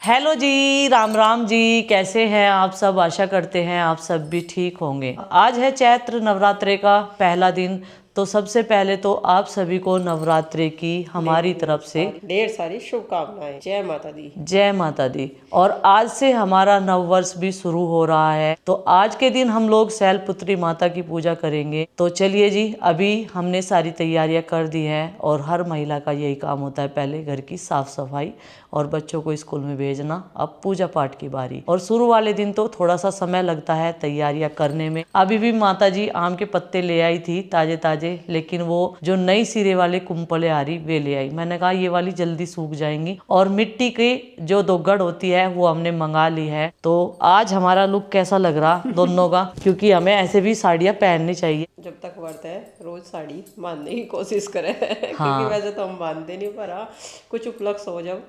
Hello जी, राम राम जी। कैसे हैं आप सब? आशा करते हैं आप सब भी ठीक होंगे। आज है चैत्र नवरात्रे का पहला दिन। तो सबसे पहले तो आप सभी को नवरात्रे की हमारी तरफ से ढेर सारी शुभकामनाएं। जय माता दी। जय माता दी। और आज से हमारा नव वर्ष भी शुरू हो रहा है। तो आज के दिन हम लोग शैलपुत्री माता की पूजा करेंगे। तो चलिए जी, अभी हमने सारी तैयारियां कर दी हैं और हर महिला का यही काम होता है, पहले घर की साफ सफाई और बच्चों को स्कूल में भेजना। अब पूजा पाठ की बारी। और शुरू वाले दिन तो थोड़ा सा समय लगता है तैयारियां करने में। अभी भी माता जी आम के पत्ते ले आई थी ताजे ताजे, लेकिन वो जो नई सिरे वाले कुंपले आ रही वे ले आई। मैंने कहा ये वाली जल्दी सूख जाएंगी। और मिट्टी की जो दोगड़ होती है वो हमने मंगा ली है। तो आज हमारा लुक कैसा लग रहा दोनों का, क्योंकि हमें ऐसे भी साड़ियाँ पहननी चाहिए। जब तक व्रत है रोज साड़ी बांधने की कोशिश करें क्योंकि हाँ। वैसे तो हम बांधते नहीं, पर हाँ कुछ उपलक्ष्य हो जब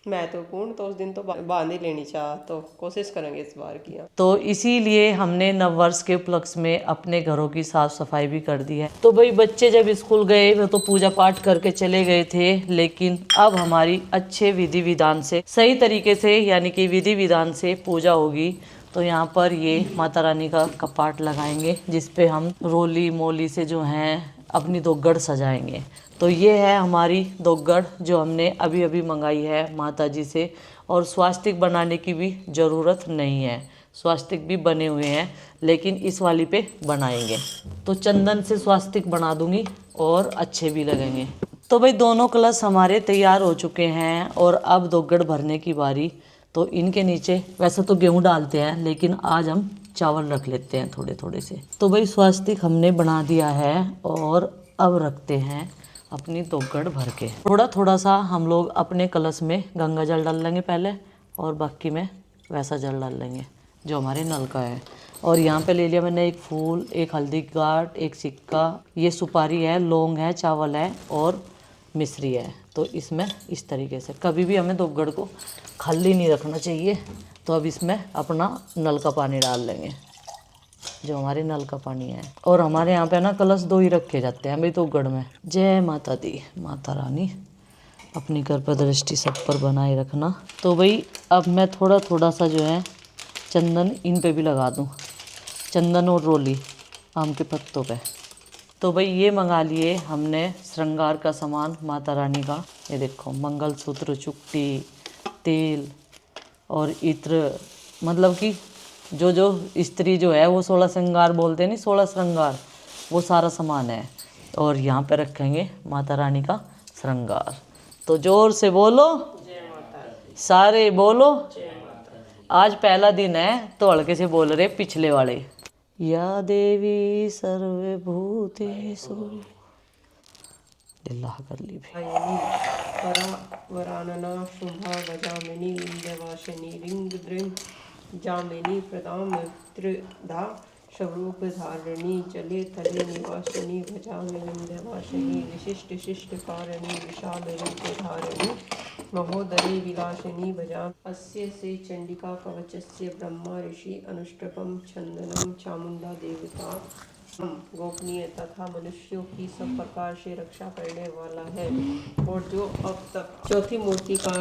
महत्वपूर्ण तो उस दिन तो बांध ही लेनी चाह, तो कोशिश करेंगे इस बार की। तो इसीलिए हमने नववर्ष के उपलक्ष्य में अपने घरों की साफ सफाई भी कर दी है। तो भाई बच्चे जब स्कूल गए वो तो पूजा पाठ करके चले गए थे, लेकिन अब हमारी अच्छे विधि विधान से, सही तरीके से यानी कि विधि विधान से पूजा होगी। तो यहाँ पर ये माता रानी का कपाट लगाएंगे जिसपे हम रोली मोली से जो हैं अपनी दोगड़ सजाएंगे। तो ये है हमारी दोगड़ जो हमने अभी अभी मंगाई है माता जी से। और स्वास्तिक बनाने की भी ज़रूरत नहीं है, स्वास्तिक भी बने हुए हैं, लेकिन इस वाली पे बनाएंगे। तो चंदन से स्वास्तिक बना दूंगी और अच्छे भी लगेंगे। तो भाई दोनों कलश हमारे तैयार हो चुके हैं और अब दोगड़ भरने की बारी। तो इनके नीचे वैसे तो गेहूं डालते हैं, लेकिन आज हम चावल रख लेते हैं थोड़े थोड़े से। तो भाई स्वास्तिक हमने बना दिया है और अब रखते हैं अपनी दोगड़ भर के। थोड़ा थोड़ा सा हम लोग अपने कलश में गंगा जल डाल लेंगे पहले, और बाकी में वैसा जल डाल लेंगे जो हमारे नल का है। और यहाँ पे ले लिया मैंने एक फूल, एक हल्दी गांठ, एक सिक्का, ये सुपारी है, लौंग है, चावल है और मिश्री है। तो इसमें इस तरीके से कभी भी हमें दोगड़ को खाली नहीं रखना चाहिए। तो अब इसमें अपना नल का पानी डाल लेंगे, जो हमारे नल का पानी है। और हमारे यहाँ पे ना कलश दो ही रखे जाते हैं भाई दोगड़ में। जय माता दी। माता रानी अपनी कृपा दृष्टि सब पर बनाए रखना। तो भाई अब मैं थोड़ा थोड़ा सा जो है चंदन इन पे भी लगा दूँ, चंदन और रोली आम के पत्तों पे। तो भाई ये मंगा लिए हमने श्रृंगार का सामान माता रानी का। ये देखो मंगलसूत्र, चुट्टी, तेल और इत्र, मतलब कि जो जो स्त्री जो है वो 16 श्रृंगार बोलते नहीं, 16 श्रृंगार, वो सारा सामान है। और यहाँ पे रखेंगे माता रानी का श्रृंगार। तो जोर से बोलो जय माता दी। सारे बोलो। जय माता दी। आज पहला दिन है तो हल्के से बोल रहे पिछले वाले। या देवी सर्वभूतेषु, दिल्लाह कर ली भाई। वरानना शुभा वजामिनी विंध्यवासिनी रिंग द्रिंग जामिनी प्रदाम त्रिधा स्वरूप धारिणी जले थले निवासिनी भजामि विंध्यवासिनी विशिष्ट शिष्ट कारिणी विशाल रूप धारिणी महोदरी विलासिनी भजामि। अस्य से चंडिका कवचस्य ब्रह्मा ऋषि अनुष्टपम छंदनम चामुंडा देवता गोपनीय तथा मनुष्यों की सब प्रकार से रक्षा करने वाला है। और जो अब तक चौथी मूर्ति का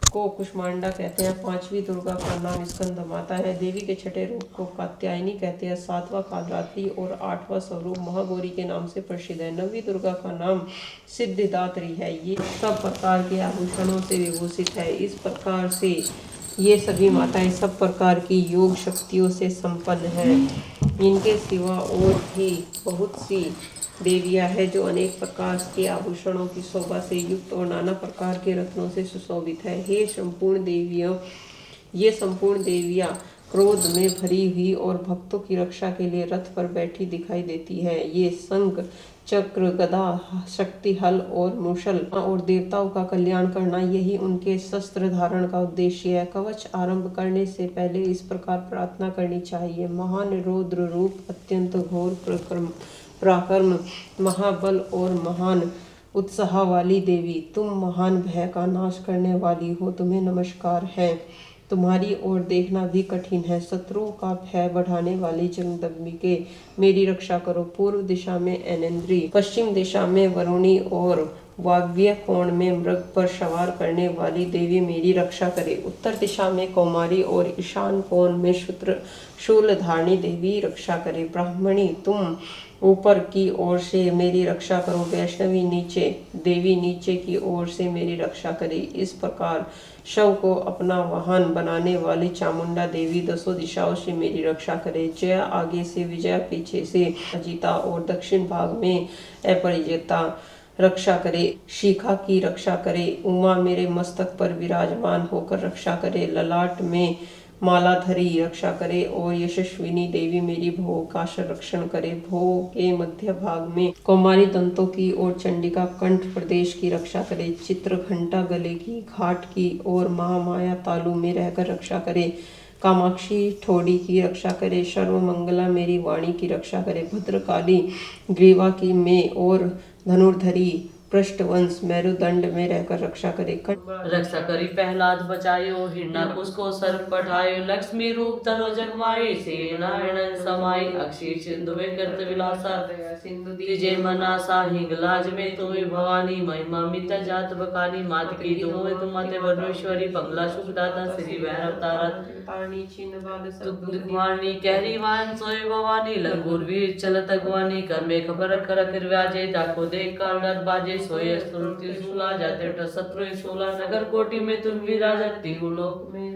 को कुष्मांडा कहते हैं, पांचवी दुर्गा का नाम स्कंद माता है, देवी के छठे रूप को कात्यायनी कहते हैं, सातवां कालरात्रि और आठवां स्वरूप महागौरी के नाम से प्रसिद्ध है। नवी दुर्गा का नाम सिद्धिदात्री है। ये सब प्रकार के आभूषणों से विभूषित है। इस प्रकार से ये सभी माताएं सब प्रकार की योग शक्तियों से संपन्न हैं। इनके सिवा और भी बहुत सी देवियां हैं जो अनेक प्रकार के आभूषणों की शोभा से युक्त और नाना प्रकार के रत्नों से सुशोभित है। हे संपूर्ण देवियों, ये संपूर्ण देवियां क्रोध में भरी हुई और भक्तों की रक्षा के लिए रथ पर बैठी दिखाई देती है। ये शंख, चक्र, गदा, शक्ति हल और मूषल और देवताओं का कल्याण करना, यही उनके शस्त्र धारण का उद्देश्य है। कवच आरंभ करने से पहले इस प्रकार प्रार्थना करनी चाहिए। महान रौद्र रूप, अत्यंत घोर पराक्रम, महाबल और महान उत्साह वाली देवी, तुम महान भय का नाश करने वाली हो, तुम्हें नमस्कार है। तुम्हारी ओर देखना भी कठिन है। शत्रुओं का भय बढ़ाने वाली जगदम्बिके, मेरी रक्षा करो। पूर्व दिशा में ऐनेन्द्री, पश्चिम दिशा में वरुणी और वाग्य कोण में मृग पर सवार करने वाली देवी मेरी रक्षा करे। उत्तर दिशा में कौमारी और ईशान कोण में शूल धारणी देवी रक्षा करे। ब्राह्मणी तुम ऊपर की ओर से मेरी रक्षा करो, वैष्णवी नीचे, देवी नीचे की ओर से मेरी रक्षा करे। इस प्रकार शव को अपना वाहन बनाने वाली चामुंडा देवी दसों दिशाओं से मेरी रक्षा करे। जय आगे से, विजय पीछे से, अजिता और दक्षिण भाग में अपराजिता रक्षा करे। शिखा की रक्षा करे। उमा मेरे मस्तक पर विराजमान होकर रक्षा करे। ललाट में मालाधरी रक्षा करे और यशस्विनी देवी मेरी भोग का संरक्षण करे। भोग के मध्य भाग में कौमारी दंतों की और चंडिका कंठ प्रदेश की रक्षा करे। चित्र घंटा गले की, घाट की और महामाया तालु में रहकर रक्षा करे। कामाक्षी ठोड़ी की रक्षा करे। सर्वमंगला मेरी वाणी की रक्षा करे। भद्रकाली ग्रीवा की में और धनुर्धरी पृष्ठवंश मेरुदंड में रहकर रक्षा करे। रक्षा करी प्रहलाद बचायो, हिरण्यकुश को सर्प पठायो, लक्ष्मी रूप धरो जगमाये, से नारायण समाई, अक्षय सिंधु में कृत विलासा, सिंधु दीजे मनासा, हिंगलाज में तुम भवानी, महिमा मित जात बकानी, मात की तुम मते वरुणेश्वरी, बंगला सुखदाता श्री भैरव तारा, दुखवाणी कहरी वान सोय भवानी, लंगूर वीर चलत अगवानी, कर में खबर कर व्याजे, जाको देख कर डर बाजे, सोय स्तुति सूला जाते शत्रु सोला, नगर कोटि में तुम विराजती लोक में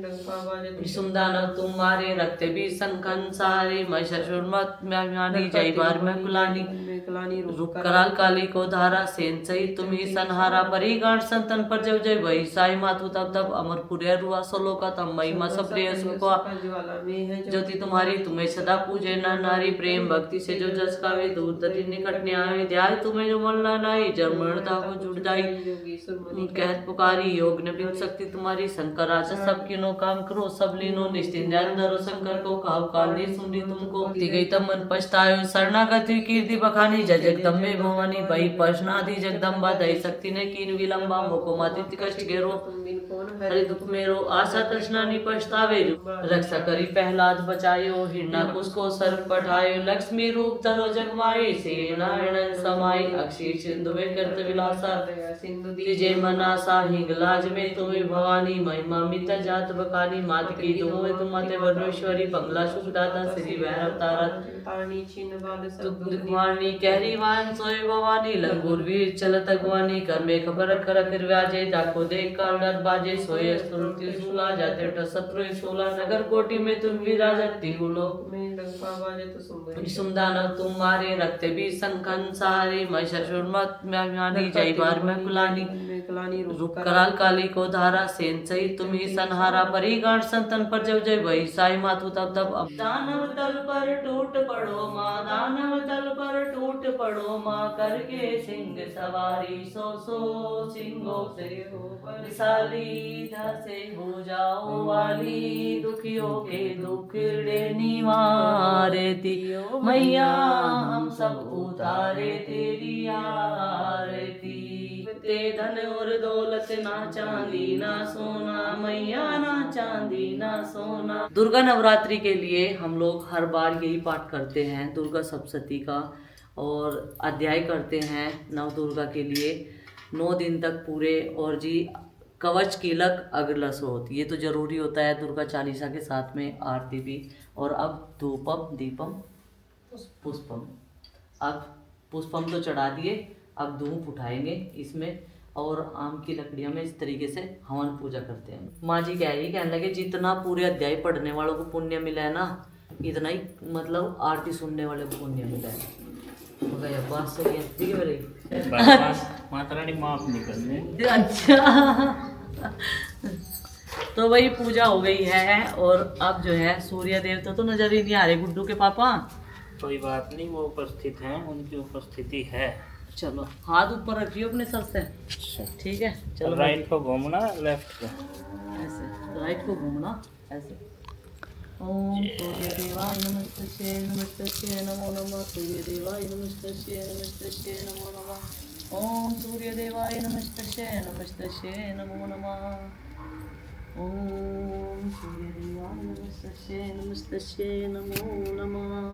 सुमदानव तुम्हारे, रखते भी संखन सारे, महिषासुर मत में जय बार में कुलानी, रूप कराल काली को धारा, सेन सहित तुम ही संहारा, परी गांठ संतन पर जब जय वही साई माथु तब तब, अमरपुर रुआ सलोका तब महिमा सप्रिय सुखवा, ज्योति तुम्हारी तुम्हें सदा पूजे न नारी, प्रेम भक्ति से जो जस गावे, दूर तटी निकट न्याय, ध्याय तुम्हें जो मन न नाई, जन्मता को जुड़ जाई, कहत पुकारी, योग ने बिन शक्ति तुम्हारी, शंकर राजा सब किनो काम करो, सब लीनो निश्चिन ध्यान धरो, शंकर को काहु काल ने सुनी तुमको, गई तब मन पछतायो, शरणागति कीर्ति बखानी, जय जगदम्बे भवानी, बही प्रश्नादि जगदम्बा, दई शक्ति ने कीन विलंबा, मोको मादित्य कष्ट घेरो, हरि दुख मेरो, आशा तृष्णा नि पछतावे, रक्षा करी प्रहलाद बचायो, हिरण्यकुश को सर्प पठायो, लक्ष्मी रूप धरो जगमाये, से नारायण समाई, अक्षय सिंधु में कृत विलासा, सिंधु दीजे मनासा, हिंगलाज में तुम भवानी, महिमा मित जात बकानी, मात की तुम मते वरुणेश्वरी, बंगला सुखदाता श्री भैरव तारा, दुखवाणी कहरी वान सोय भवानी, लंगूर वीर चलत अगवानी, कर में खबर कर व्याजे, जाको देख कर डर बाजे, सोय स्तुति सूला जाते शत्रु सोला, नगर कोटि में तुम विराजती लोक में सुमदानव तुम्हारे, रखते भी संखन सारे, महिषासुर मत में जय बार में कुलानी, रूप कराल काली को धारा, सेन सहित तुम ही संहारा, परी गांठ संतन पर जब जय वही साई माथु तब तब, दानव तल पर टूट पड़ो माँ, दानव तल पर टूट पड़ो माँ, करके सिंह सवारी, सो सिंहों से हो बलशाली, धसे हो जाओ वाली, दुखियों के दुख निवारती, मैया हम सब उतारे तेरी आरती, ते धन और दौलत ना चांदी ना सोना, मैया ना चांदी ना सोना। दुर्गा नवरात्रि के लिए हम लोग हर बार यही पाठ करते हैं दुर्गा सप्तशती का, और अध्याय करते हैं नव दुर्गा के लिए 9 दिन तक पूरे, और जी कवच कीलक अग्रलसोत, ये तो जरूरी होता है दुर्गा चालीसा के साथ में आरती भी। और अब धूपम दीपम पुष्पम, अब पुष्पम तो चढ़ा दिए, अब धूप उठाएंगे इसमें, और आम की लकड़ियाँ में इस तरीके से हवन पूजा करते हैं। माँ जी कहने लगे जितना पूरे अध्याय पढ़ने वालों को पुण्य मिला है ना, इतना ही मतलब आरती सुनने वाले को पुण्य मिला है। बात सही है, ठीक है भाई, माता रानी माफ नहीं करने। अच्छा तो वही पूजा हो गई है, और अब जो है सूर्य देवता तो नजर ही नहीं आ रहे गुड्डू के पापा। कोई बात नहीं, वो उपस्थित हैं, उनकी उपस्थिति है। चलो हाथ ऊपर रखियो अपने सर से, ठीक है। चलो राइट को घूमना, लेफ्ट को ऐसे, राइट को घूमना ऐसे। ओम सूर्य देवाय नमस्तस्यै नमस्तस्यै नमो नमः, सूर्य देवाय नमस्तस्यै नमस्तस्यै नमो नमः, ओम सूर्य देवाय नमस्तस्यै नमस्तस्यै नमो नमः, ओम सूर्य देवाय नमस्तस्यै नमस्तस्यै नमो नमः।